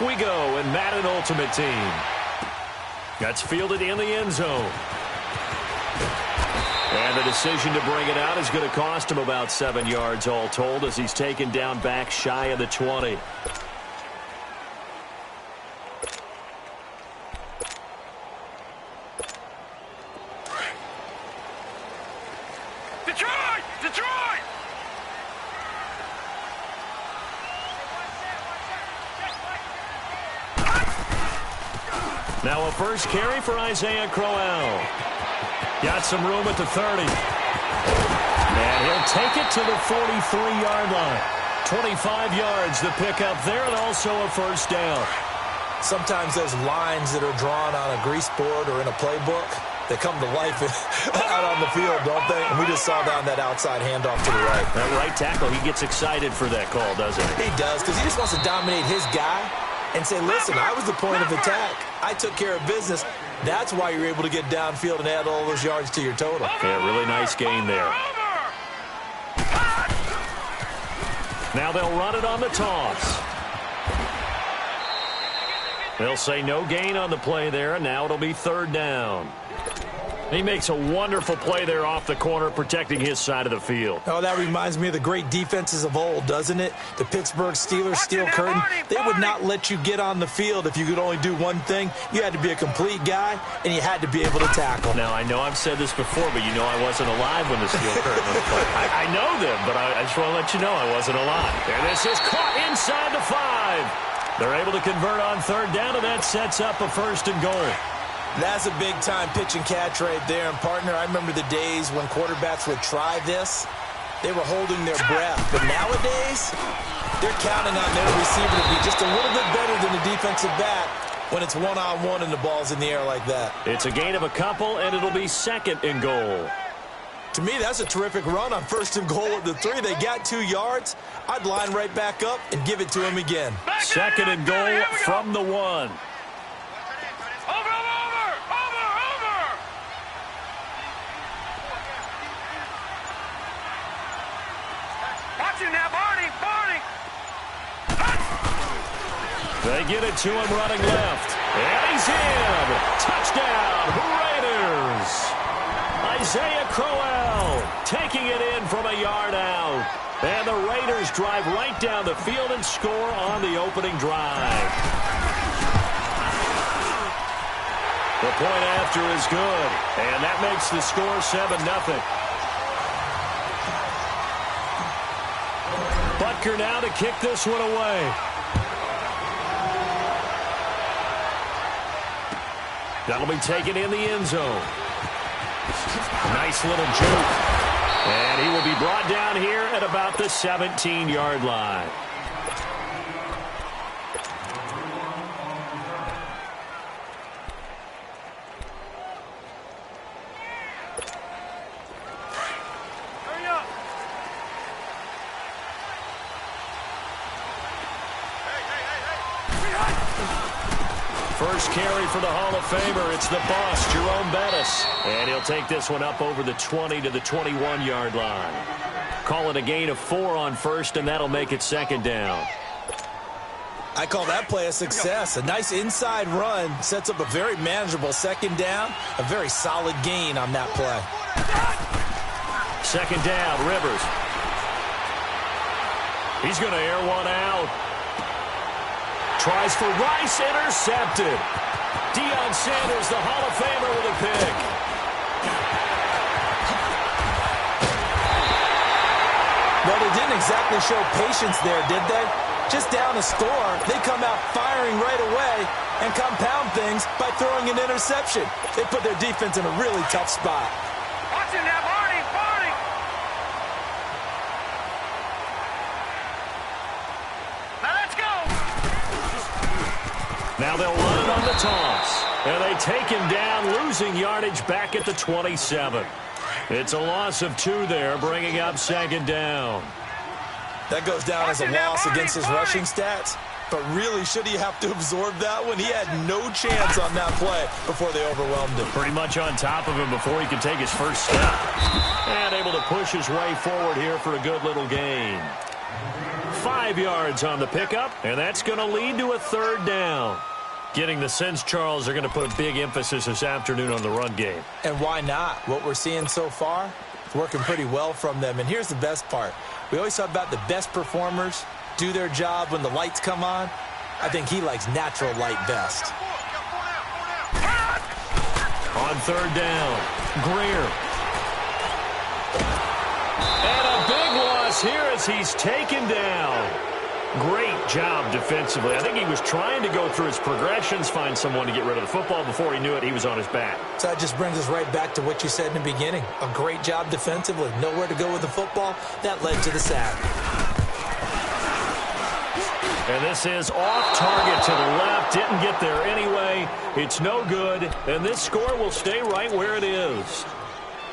We go in Madden Ultimate Team. That's fielded in the end zone. And the decision to bring it out is going to cost him about 7 yards all told as he's taken down back shy of the 20. Detroit! Detroit! Now a first carry for Isaiah Crowell. Got some room at the 30. And he'll take it to the 43-yard line. 25 yards the pickup there, and also a first down. Sometimes those lines that are drawn on a grease board or in a playbook, they come to life out on the field, don't they? And we just saw down that outside handoff to the right. That right tackle, he gets excited for that call, doesn't he? He does, because he just wants to dominate his guy and say, listen, I was the point of attack. I took care of business. That's why you're able to get downfield and add all those yards to your total. Yeah, really nice gain there. Now they'll run it on the toss. They'll say no gain on the play there, and now it'll be third down. He makes a wonderful play there off the corner, protecting his side of the field. Oh, that reminds me of the great defenses of old, doesn't it? The Pittsburgh Steelers, Steel Curtain. They would not let you get on the field if you could only do one thing. You had to be a complete guy, and you had to be able to tackle. Now, I know I've said this before, but you know I wasn't alive when the Steel Curtain was played. I know them, but I just want to let you know I wasn't alive. And this is caught inside the 5. They're able to convert on third down, and that sets up a first and goal. That's a big-time pitch and catch right there. And, partner, I remember the days when quarterbacks would try this. They were holding their breath. But nowadays, they're counting on their receiver to be just a little bit better than the defensive back when it's one-on-one and the ball's in the air like that. It's a gain of a couple, and it'll be second and goal. To me, that's a terrific run on first and goal at the 3. They got 2 yards. I'd line right back up and give it to him again. Second and goal from the 1. They get it to him running left. And he's in. Touchdown, Raiders. Isaiah Crowell taking it in from a yard out. And the Raiders drive right down the field and score on the opening drive. The point after is good. And that makes the score 7-0. Butker now to kick this one away. That'll be taken in the end zone. Nice little juke. And he will be brought down here at about the 17-yard line. First carry for the Hall of Famer. It's the boss, Jerome Bettis. And he'll take this one up over the 20 to the 21-yard line. Call it a gain of 4 on first, and that'll make it second down. I call that play a success. A nice inside run sets up a very manageable second down. A very solid gain on that play. Second down, Rivers. He's going to air one out. Tries for Rice, intercepted. Deion Sanders, the Hall of Famer, with a pick. Well, they didn't exactly show patience there, did they? Just down a score, they come out firing right away and compound things by throwing an interception. They put their defense in a really tough spot. Watching that, Barney, Barney. Now let's go. Now they'll run it on the toss. And they take him down, losing yardage back at the 27. It's a loss of 2 there, bringing up second down. That goes down as a loss against his rushing stats. But really, should he have to absorb that one? He had no chance on that play before they overwhelmed him. Pretty much on top of him before he could take his first step. And able to push his way forward here for a good little gain. 5 yards on the pickup, and that's going to lead to a third down. Getting the sense, Charles, they're going to put a big emphasis this afternoon on the run game. And why not? What we're seeing so far, it's working pretty well from them. And here's the best part. We always talk about the best performers do their job when the lights come on. I think he likes natural light best. On third down, Greer. And a big loss here as he's taken down. Great job defensively. I think he was trying to go through his progressions, find someone to get rid of the football. Before he knew it, he was on his back. So that just brings us right back to what you said in the beginning. A great job defensively. Nowhere to go with the football. That led to the sack. And this is off target to the left. Didn't get there anyway. It's no good. And this score will stay right where it is.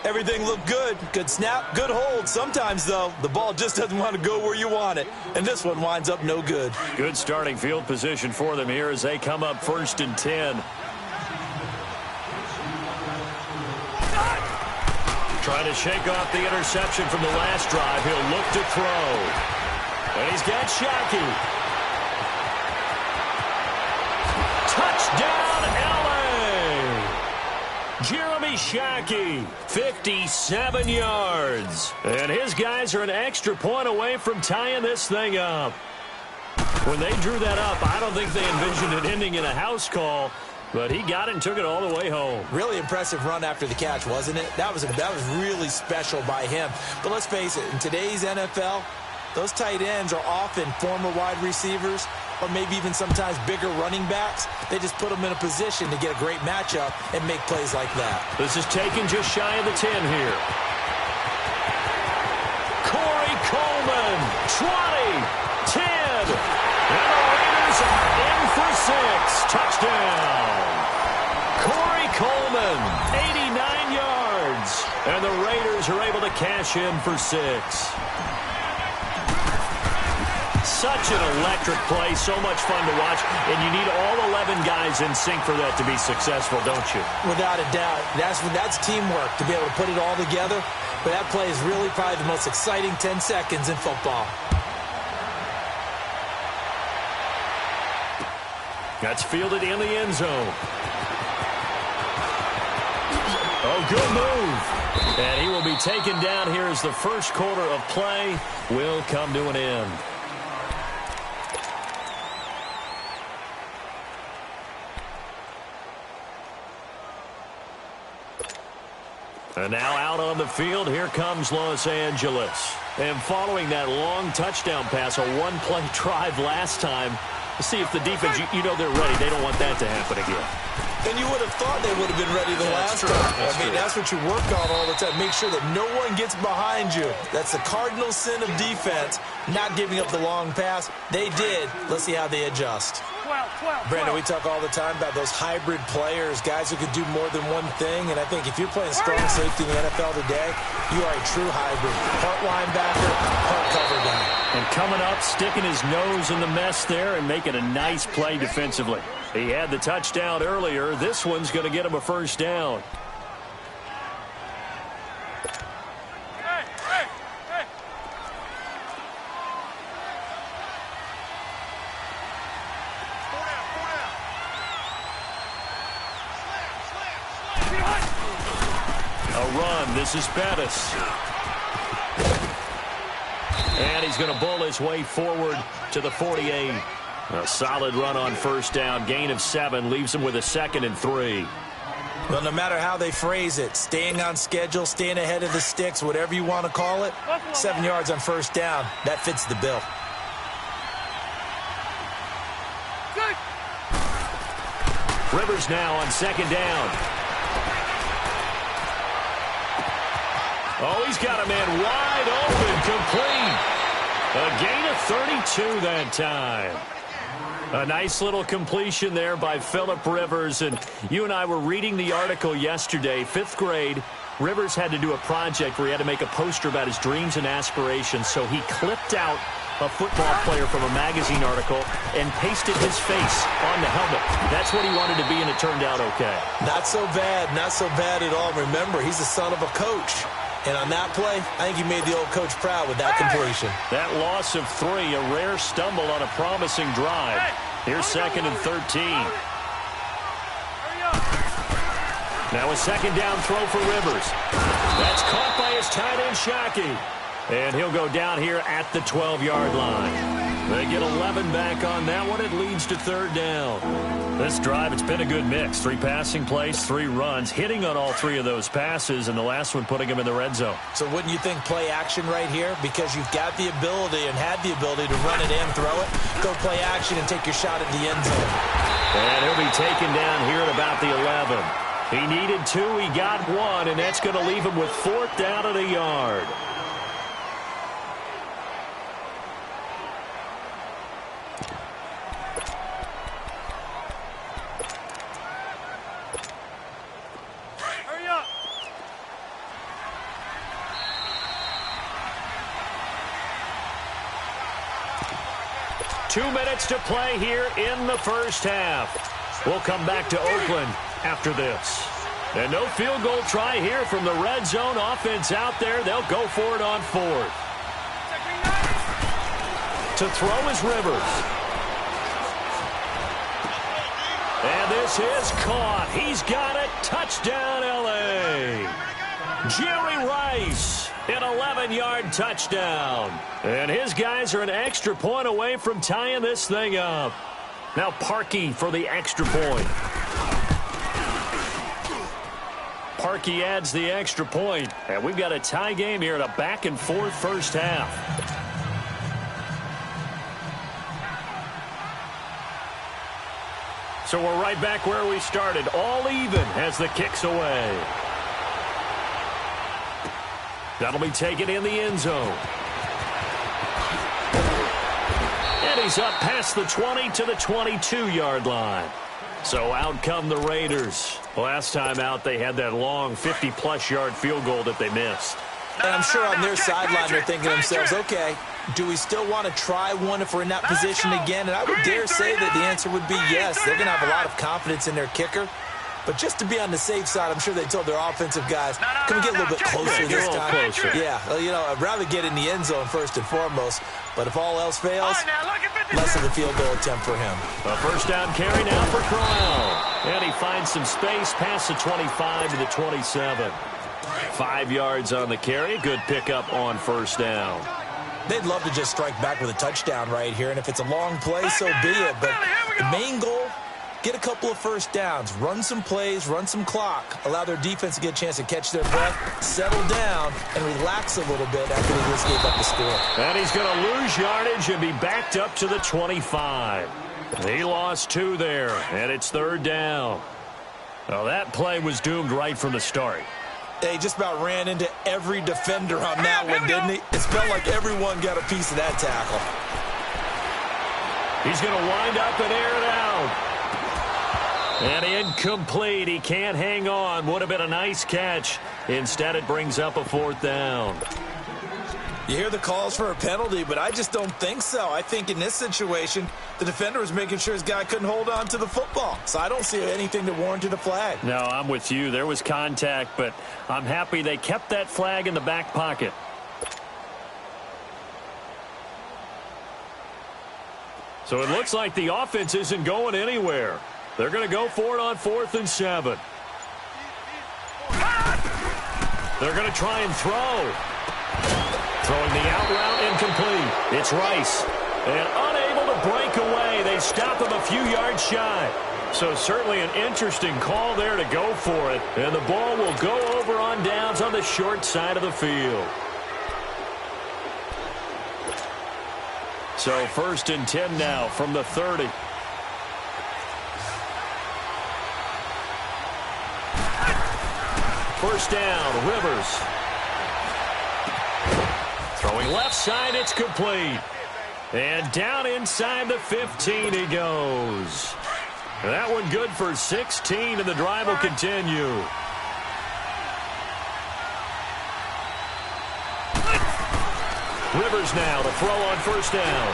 Everything looked good. Good snap, good hold. Sometimes, though, the ball just doesn't want to go where you want it. And this one winds up no good. Good starting field position for them here as they come up 1st and 10. Trying to shake off the interception from the last drive. He'll look to throw. And he's got Shockey. Touchdown, L.A. Jeremy Shockey, 57 yards. And his guys are an extra point away from tying this thing up. When they drew that up, I don't think they envisioned it ending in a house call, but he got it and took it all the way home. Really impressive run after the catch, wasn't it? That was really special by him. But let's face it, in today's NFL, those tight ends are often former wide receivers or maybe even sometimes bigger running backs. They just put them in a position to get a great matchup and make plays like that. This is taken just shy of the 10 here. Corey Coleman, 20, 10. And the Raiders are in for 6. Touchdown. Corey Coleman, 89 yards. And the Raiders are able to cash in for 6. Such an electric play, so much fun to watch, and you need all 11 guys in sync for that to be successful, don't you? Without a doubt. That's teamwork, to be able to put it all together. But that play is really probably the most exciting 10 seconds in football. That's fielded in the end zone. Oh, good move. And he will be taken down here as the first quarter of play will come to an end. And now out on the field, here comes Los Angeles. And following that long touchdown pass, a one-play drive last time, let's see if the defense, you know they're ready. They don't want that to happen again. And you would have thought they would have been ready the last time. That's what you work on all the time. Make sure that no one gets behind you. That's the cardinal sin of defense, not giving up the long pass. They did. Let's see how they adjust. Brandon, we talk all the time about those hybrid players, guys who can do more than one thing. And I think if you're playing strong safety in the NFL today, you are a true hybrid. Part linebacker, part cover guy. And coming up, sticking his nose in the mess there and making a nice play defensively. He had the touchdown earlier. This one's going to get him a first down. A run. This is Bettis. And he's going to bull his way forward to the 48. A solid run on first down. Gain of 7 leaves him with a 2nd and 3. Well, no matter how they phrase it, staying on schedule, staying ahead of the sticks, whatever you want to call it, 7 yards on first down, that fits the bill. Rivers now on 2nd down. Oh, he's got a man wide open, complete. A gain of 32 that time. A nice little completion there by Phillip Rivers. And you and I were reading the article yesterday, 5th grade. Rivers had to do a project where he had to make a poster about his dreams and aspirations. So he clipped out a football player from a magazine article and pasted his face on the helmet. That's what he wanted to be, and it turned out okay. Not so bad. Not so bad at all. Remember, he's the son of a coach. And on that play, I think he made the old coach proud with that completion. That loss of 3, a rare stumble on a promising drive. Here's 2nd and 13. Now a 2nd down throw for Rivers. That's caught by his tight end, Shockey. And he'll go down here at the 12-yard line. They get 11 back on that one. It leads to 3rd down. This drive, it's been a good mix. 3 passing plays, 3 runs, hitting on all 3 of those passes, and the last one putting them in the red zone. So wouldn't you think play action right here? Because you've got the ability and had the ability to run it in, throw it, go play action, and take your shot at the end zone. And he'll be taken down here at about the 11. He needed 2, he got 1, and that's going to leave him with 4th down at a yard. Hurry up. 2 minutes to play here in the first half. We'll come back to Oakland after this. And no field goal try here from the red zone. Offense out there. They'll go for it on 4th. To throw is Rivers. And this is caught. He's got it. Touchdown, L.A. Jerry Rice, an 11-yard touchdown. And his guys are an extra point away from tying this thing up. Now Parkey for the extra point. Parkey adds the extra point. And we've got a tie game here in a back-and-forth first half. So we're right back where we started. All even as the kick's away. That'll be taken in the end zone. And he's up past the 20 to the 22-yard line. So out come the Raiders. Last time out, they had that long 50-plus yard field goal that they missed. And I'm sure on their sideline they're thinking to themselves, okay, do we still want to try one if we're in that position again? And I would dare say that the answer would be yes. They're going to have a lot of confidence in their kicker. But just to be on the safe side, I'm sure they told their offensive guys, can we get a little bit closer this time? Closer. Yeah, you know, I'd rather get in the end zone first and foremost. But if all else fails, less of a field goal attempt for him. A first down carry now for Crowell. And he finds some space past the 25 to the 27. 5 yards on the carry. Good pickup on first down. They'd love to just strike back with a touchdown right here. And if it's a long play, so be it. But the main goal, get a couple of first downs, run some plays, run some clock, allow their defense to get a chance to catch their breath, settle down, and relax a little bit after they just gave up the score. And he's going to lose yardage and be backed up to the 25. He lost 2 there, and it's 3rd down. Well, that play was doomed right from the start. He just about ran into every defender on that one, didn't he? It felt like everyone got a piece of that tackle. He's going to wind up and air it out. And incomplete. He can't hang on. Would have been a nice catch. Instead, it brings up a 4th down. You hear the calls for a penalty, but I just don't think so. I think in this situation, the defender was making sure his guy couldn't hold on to the football. So I don't see anything that warranted a flag. No, I'm with you. There was contact, but I'm happy they kept that flag in the back pocket. So it looks like the offense isn't going anywhere. They're going to go for it on 4th and 7. They're going to try and throw. Throwing the out route incomplete. It's Rice. And unable to break away. They stop him a few yards shy. So certainly an interesting call there to go for it. And the ball will go over on downs on the short side of the field. So 1st and 10 now from the 30. First down, Rivers. Throwing left side, it's complete. And down inside the 15 he goes. That one good for 16, and the drive will continue. Rivers now to throw on first down.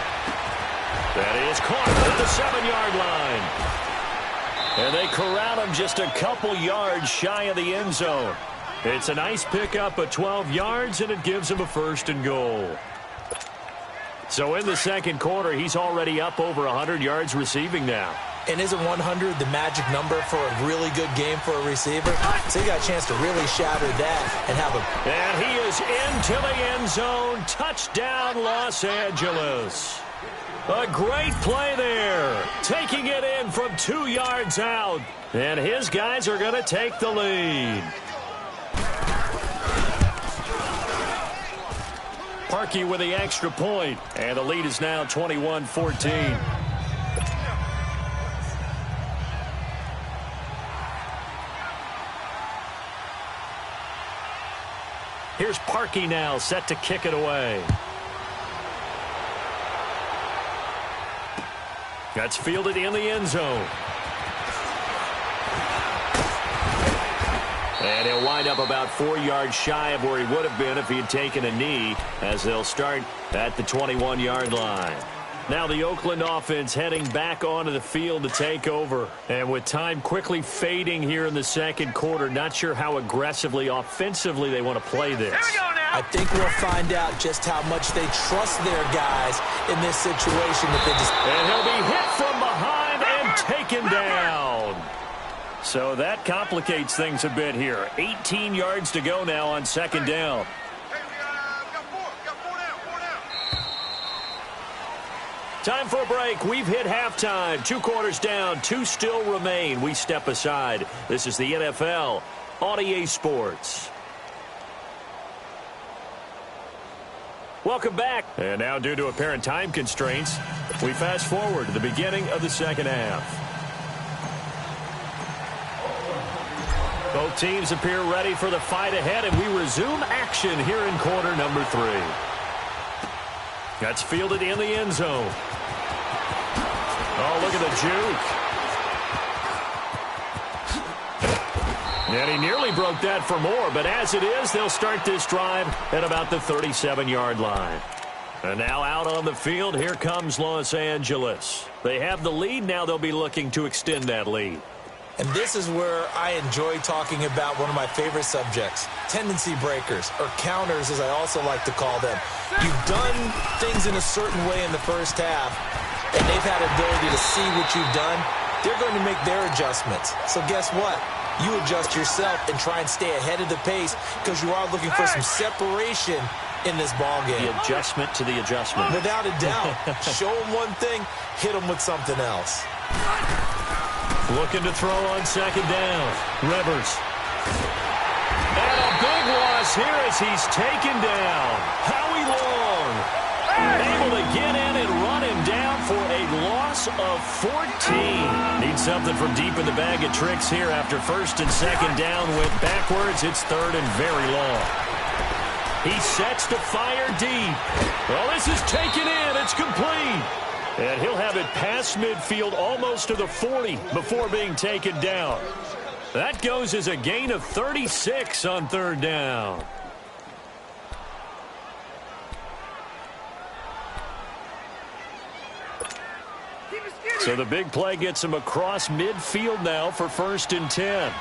That is caught at the 7-yard line. And they corral him just a couple yards shy of the end zone. It's a nice pickup of 12 yards, and it gives him a 1st and goal. So in the second quarter, he's already up over 100 yards receiving now. And isn't 100 the magic number for a really good game for a receiver? So he got a chance to really shatter that and have a... And he is into the end zone. Touchdown, Los Angeles. A great play there. Taking it in from 2 yards out. And his guys are going to take the lead. Parkey with the extra point. And the lead is now 21-14. Here's Parkey now, set to kick it away. That's fielded in the end zone. And he'll wind up about 4 yards shy of where he would have been if he had taken a knee, as they'll start at the 21-yard line. Now the Oakland offense heading back onto the field to take over. And with time quickly fading here in the second quarter, not sure how aggressively, offensively they want to play this. Here we go now. I think we'll find out just how much they trust their guys in this situation. That they just... And he'll be hit from behind and taken down. So that complicates things a bit here. 18 yards to go now on second down. Time for a break. We've hit halftime. 2 quarters down. 2 still remain. We step aside. This is the NFL on EA Sports. Welcome back. And now, due to apparent time constraints, we fast forward to the beginning of the second half. Both teams appear ready for the fight ahead, and we resume action here in quarter number 3. That's fielded in the end zone. Oh, look at the juke. And he nearly broke that for more, but as it is, they'll start this drive at about the 37-yard line. And now out on the field, here comes Los Angeles. They have the lead. Now they'll be looking to extend that lead. And this is where I enjoy talking about one of my favorite subjects, tendency breakers, or counters as I also like to call them. You've done things in a certain way in the first half, and they've had ability to see what you've done. They're going to make their adjustments. So guess what? You adjust yourself and try and stay ahead of the pace because you are looking for some separation in this ball game. The adjustment to the adjustment. Without a doubt. Show them one thing, hit them with something else. Looking to throw on second down. Rivers. And a big loss here as he's taken down. Howie Long able to get in and run him down for a loss of 14. Needs something from deep in the bag of tricks here after first and second down went backwards. It's third and very long. He sets to fire deep. Well, this is taken in. It's complete. And he'll have it past midfield almost to the 40 before being taken down. That goes as a gain of 36 on third down. So the big play gets him across midfield now for first and 10.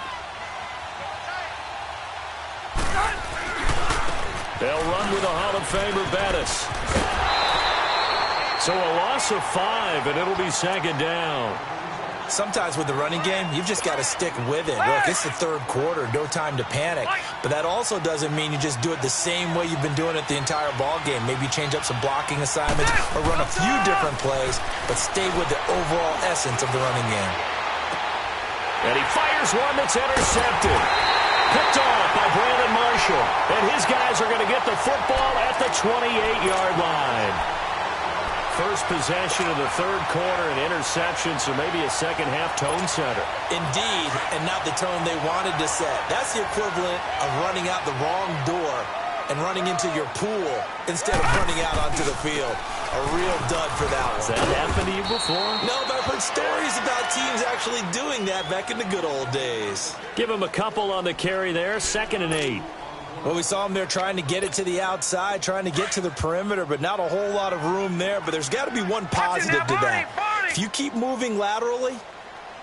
They'll run with a Hall of Famer, Bettis. So a loss of 5, and it'll be second down. Sometimes with the running game, you've just got to stick with it. Look, it's the third quarter, no time to panic. But that also doesn't mean you just do it the same way you've been doing it the entire ball game. Maybe change up some blocking assignments or run a few different plays, but stay with the overall essence of the running game. And he fires one that's intercepted. Picked off by Brandon Marshall. And his guys are going to get the football at the 28-yard line. First possession of the third quarter, an interception, so maybe a second-half tone setter. Indeed, and not the tone they wanted to set. That's the equivalent of running out the wrong door and running into your pool instead of running out onto the field. A real dud for that one. Has that happened to you before? No, but I've heard stories about teams actually doing that back in the good old days. Give him a couple on the carry there, 2nd and 8. Well, we saw him there trying to get it to the outside, trying to get to the perimeter, but not a whole lot of room there. But there's got to be one positive to that. If you keep moving laterally,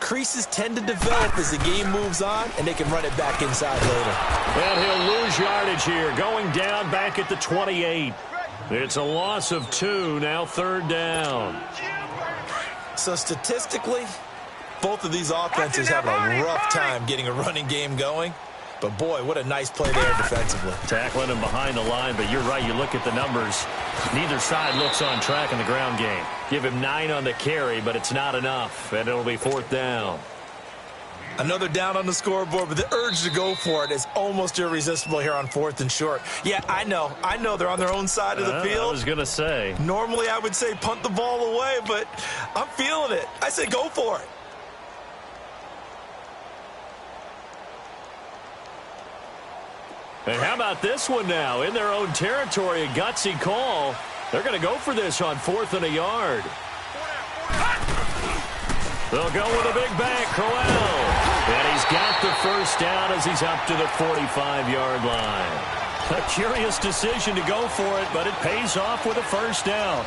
creases tend to develop as the game moves on, and they can run it back inside later. And he'll lose yardage here, going down back at the 28. It's a loss of 2, now 3rd down. So statistically, both of these offenses have a rough time getting a running game going. But, boy, what a nice play there defensively. Tackling him behind the line, but you're right. You look at the numbers. Neither side looks on track in the ground game. Give him 9 on the carry, but it's not enough, and it'll be 4th down. Another down on the scoreboard, but the urge to go for it is almost irresistible here on 4th and short. Yeah, I know they're on their own side of the field. I was going to say. Normally I would say punt the ball away, but I'm feeling it. I say go for it. And how about this one now? In their own territory, a gutsy call. They're going to go for this on 4th and a yard. They'll go with a big bank, Crowell. And he's got the first down as he's up to the 45-yard line. A curious decision to go for it, but it pays off with a first down.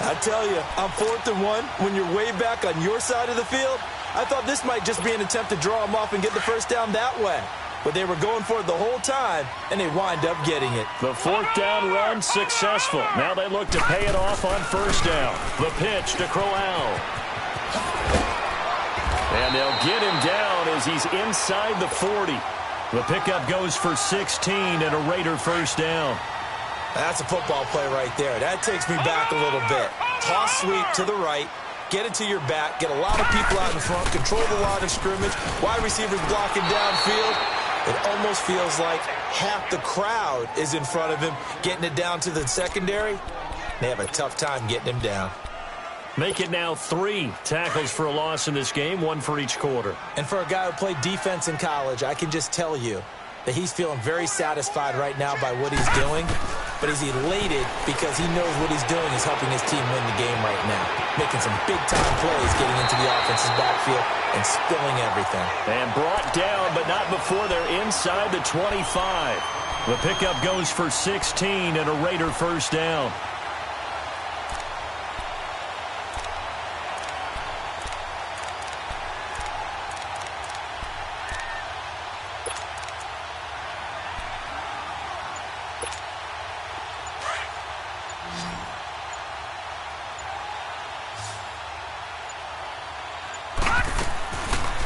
I tell you, on 4th and 1, when you're way back on your side of the field, I thought this might just be an attempt to draw him off and get the first down that way. But they were going for it the whole time, and they wind up getting it. The 4th down run successful. Now they look to pay it off on first down. The pitch to Crowell. And they'll get him down as he's inside the 40. The pickup goes for 16 and a Raider first down. That's a football play right there. That takes me back a little bit. Toss sweep to the right. Get it to your back. Get a lot of people out in front. Control the line of scrimmage. Wide receivers blocking downfield. It almost feels like half the crowd is in front of him, getting it down to the secondary. They have a tough time getting him down. Make it now 3 tackles for a loss in this game, 1 for each quarter. And for a guy who played defense in college, I can just tell you that he's feeling very satisfied right now by what he's doing. But he's elated because he knows what he's doing is helping his team win the game right now. Making some big-time plays getting into the offense's backfield and spilling everything. And brought down, but not before they're inside the 25. The pickup goes for 16 and a Raider first down.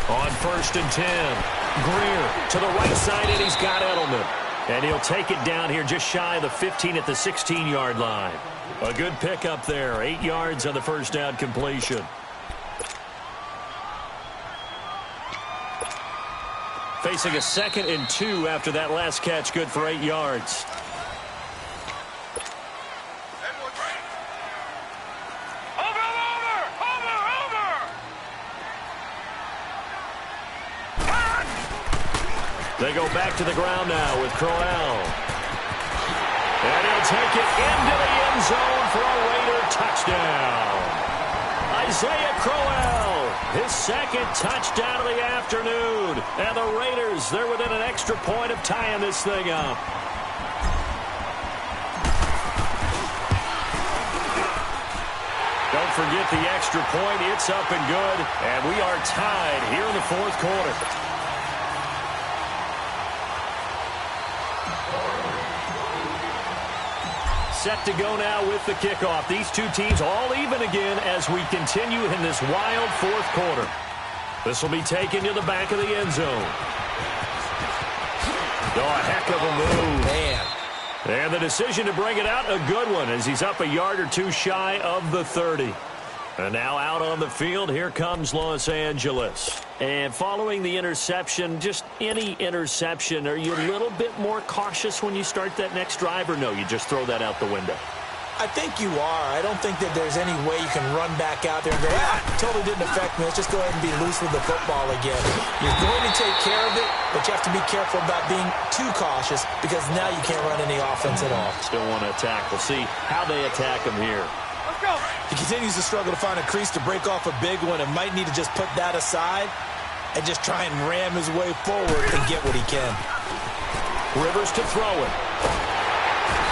On 1st and 10, Greer to the right side, and he's got Edelman. And he'll take it down here just shy of the 15 at the 16-yard line. A good pickup there, 8 yards on the first down completion. Facing a 2nd and 2 after that last catch, good for 8 yards. They go back to the ground now with Crowell. And he'll take it into the end zone for a Raider touchdown. Isaiah Crowell, his 2nd touchdown of the afternoon. And the Raiders, they're within an extra point of tying this thing up. Don't forget the extra point. It's up and good. And we are tied here in the 4th quarter. Set to go now with the kickoff. These two teams all even again as we continue in this wild 4th quarter. This will be taken to the back of the end zone. Oh, a heck of a move. Man. And the decision to bring it out, a good one, as he's up a yard or 2 shy of the 30. And now out on the field, here comes Los Angeles. And following the interception, just any interception, are you a little bit more cautious when you start that next drive, or no, you just throw that out the window? I think you are. I don't think that there's any way you can run back out there and go, totally didn't affect me. Let's just go ahead and be loose with the football again. You're going to take care of it, but you have to be careful about being too cautious because now you can't run any offense at all. Still want to attack. We'll see how they attack him here. He continues to struggle to find a crease to break off a big one and might need to just put that aside and just try and ram his way forward and get what he can. Rivers to throw it.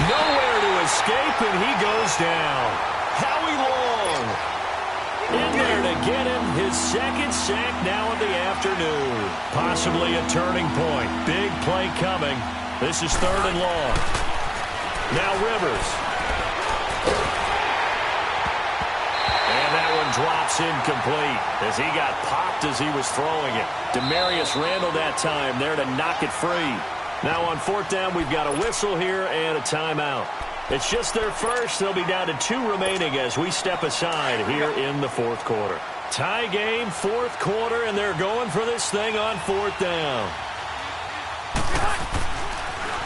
Nowhere to escape, and he goes down. Howie Long in there to get him his second sack now of the afternoon. Possibly a turning point. Big play coming. This is 3rd and long. Now Rivers. And that one drops incomplete as he got popped as he was throwing it. Demarius Randall that time there to knock it free. Now on 4th down, we've got a whistle here and a timeout. It's just their first. They'll be down to 2 remaining as we step aside here in the 4th quarter. Tie game, 4th quarter, and they're going for this thing on 4th down.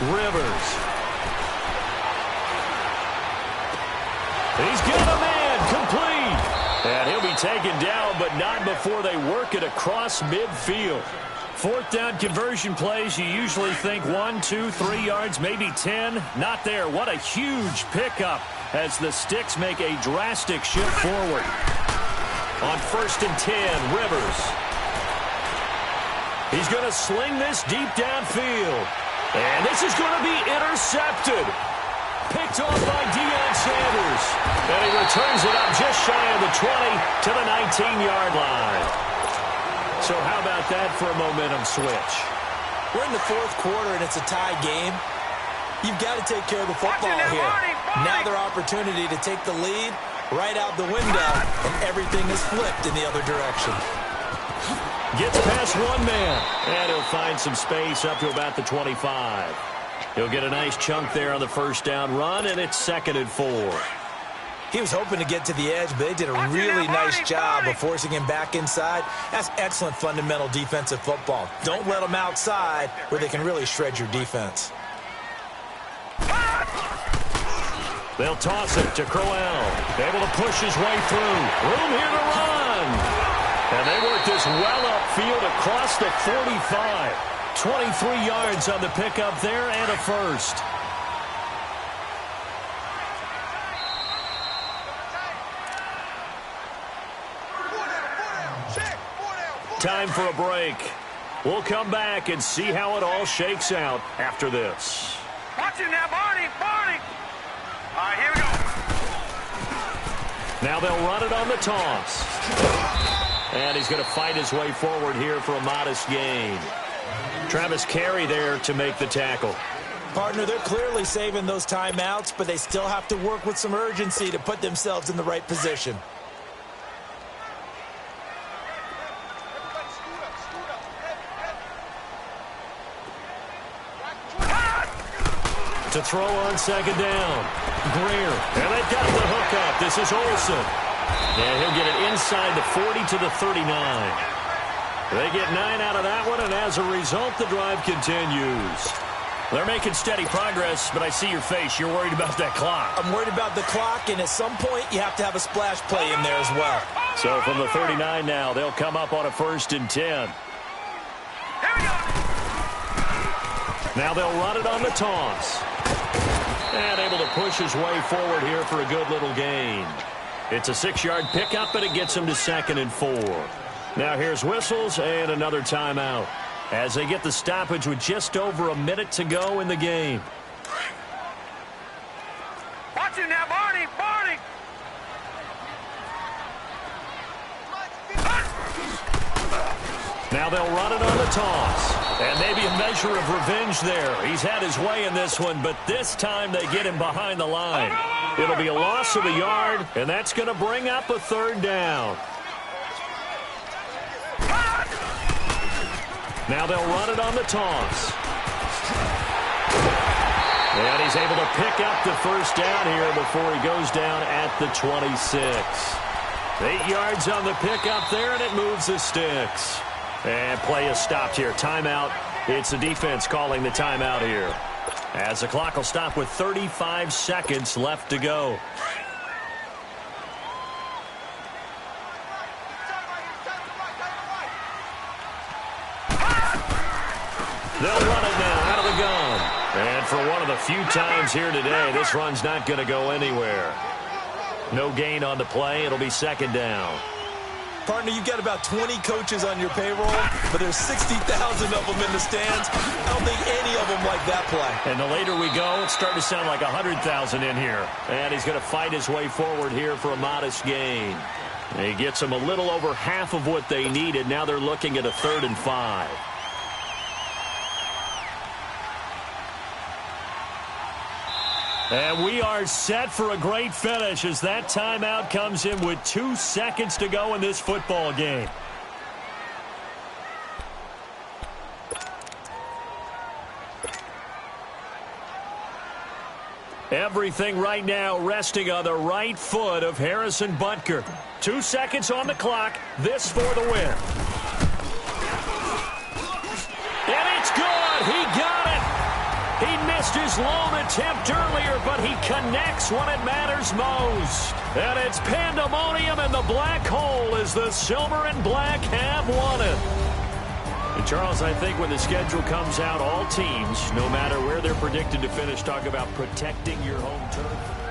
Rivers. He's got a man complete. And he'll be taken down, but not before they work it across midfield. 4th down conversion plays, you usually think 1, 2, 3 yards, maybe 10. Not there. What a huge pickup as the Sticks make a drastic shift forward. On 1st and 10, Rivers. He's going to sling this deep downfield. And this is going to be intercepted. Picked off by Deion Sanders. And he returns it up just shy of the 20 to the 19-yard line. So how about that for a momentum switch? We're in the 4th quarter, and it's a tie game. You've got to take care of the football here. Now their opportunity to take the lead right out the window, and everything is flipped in the other direction. Gets past one man, and he'll find some space up to about the 25. He'll get a nice chunk there on the 1st down run, and it's 2nd and 4. He was hoping to get to the edge, but they did a really nice job of forcing him back inside. That's excellent fundamental defensive football. Don't let them outside where they can really shred your defense. They'll toss it to Crowell. Able to push his way through. Room here to run. And they work this well upfield across the 45. 23 yards on the pickup there and a first. Time for a break. We'll come back and see how it all shakes out after this. Watch it now, Barney, Barney. All right, here we go. Now they'll run it on the toss. And he's going to fight his way forward here for a modest gain. Travis Carey there to make the tackle. Partner, they're clearly saving those timeouts, but they still have to work with some urgency to put themselves in the right position. To throw on 2nd down. Greer. And they've got the hook up. This is Olsen. And he'll get it inside the 40 to the 39. They get 9 out of that one, and as a result, the drive continues. They're making steady progress, but I see your face. You're worried about that clock. I'm worried about the clock, and at some point, you have to have a splash play in there as well. So from the 39 now, they'll come up on a 1st and 10. Here we go. Now they'll run it on the toss. And able to push his way forward here for a good little gain. It's a 6-yard pickup, but it gets him to 2nd and 4. Now here's whistles and another timeout as they get the stoppage with just over a minute to go in the game. Watch it now, Barney, Barney. Now they'll run it on the toss. And maybe a measure of revenge there. He's had his way in this one, but this time they get him behind the line. It'll be a loss of a yard, and that's going to bring up a 3rd down. Now they'll run it on the toss. And he's able to pick up the 1st down here before he goes down at the 26. 8 yards on the pickup there, and it moves the sticks. And play is stopped here. Timeout. It's the defense calling the timeout here. As the clock will stop with 35 seconds left to go. They'll run it now out of the gun. And for one of the few times here today, this run's not going to go anywhere. No gain on the play. It'll be 2nd down. Partner, you've got about 20 coaches on your payroll, but there's 60,000 of them in the stands. I don't think any of them like that play. And the later we go, it's starting to sound like 100,000 in here. And he's going to fight his way forward here for a modest gain. He gets them a little over half of what they needed. Now they're looking at a 3rd and 5. And we are set for a great finish as that timeout comes in with 2 seconds to go in this football game. Everything right now resting on the right foot of Harrison Butker. 2 seconds on the clock. This for the win. And it's good. He got it. He missed his lone attempt earlier, but he connects when it matters most. And it's pandemonium in the black hole as the silver and black have won it. And Charles, I think when the schedule comes out, all teams, no matter where they're predicted to finish, talk about protecting your home turf.